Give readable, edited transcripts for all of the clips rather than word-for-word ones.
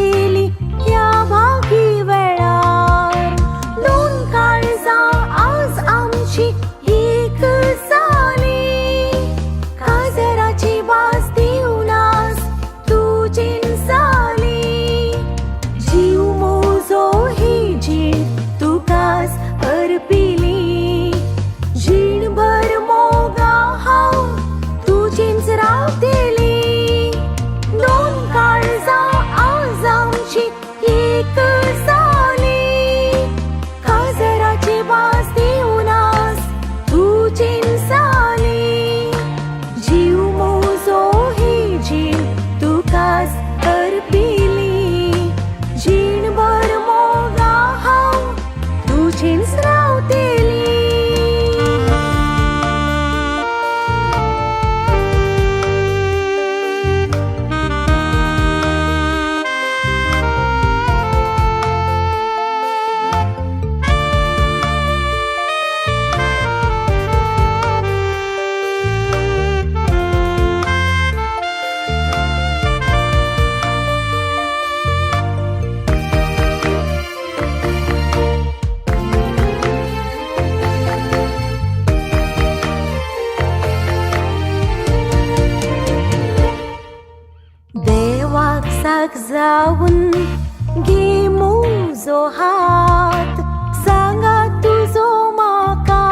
केली या भागी वेळार. दोन काळजा आज आमची एक झाली. काजराची वास देऊनास तू चिंचाली. जीव मोजो ही जीण तुकास अर्पिली. जीणभर मोगा हांव तुजींच रावतेली. दोन काळजा आज आमची एक झाली. काजराची वास देऊनास तू चिंचाली. जीव मोजो ही जीण तुकास अर्पिली. जीणभर मोगा हांव तुजींच रावतेली. देवाक साक जाऊन घे मुजो हात. सांगा तुजो म्हाका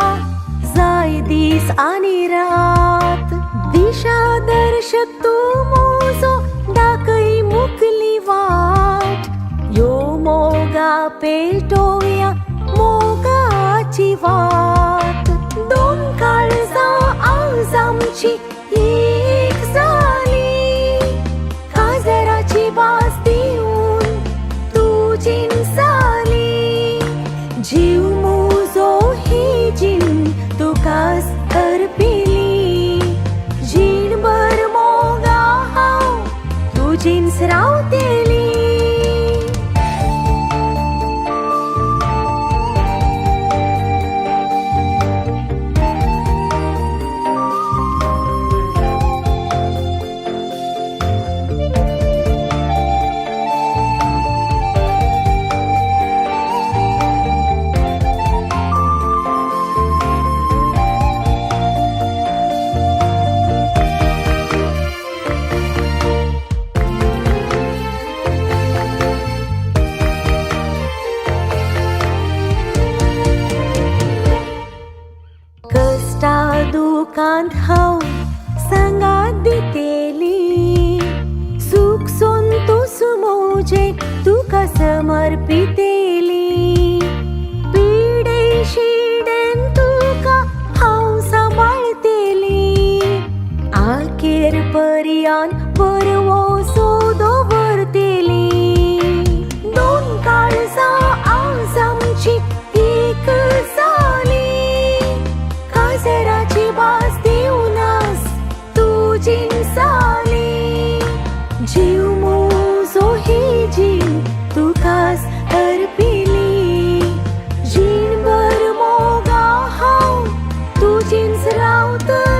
जाय दीस आनी रात. दिशा दर्शक तू मुजो दाखय मुखली वाट. यो मोगा पेटोवया मोगाची वाट. दोन काळजा आज आमची एक झाली. काजराची वास देऊन तू चिंचाली. जीव मोजो ही जीण तुकास अर्पिली. जीणभर मोगा हांव तुजींच रावतेली. दुखांत हांव सांगात दितेली. सुख संतोष मोजे तुका समर्पितेली. पिडे शिडेन तुका हांव सांबाळतेली. आखेर पर्यान परवो सोदो व्हरतेली. दोन काळजा आज आमची एक झाली. काजराची वास देऊनास तू चिंचाली. जीव मोजो ही जीण तुकास अर्पिली. जीणभर मोगा हांव तुजींच रावतली.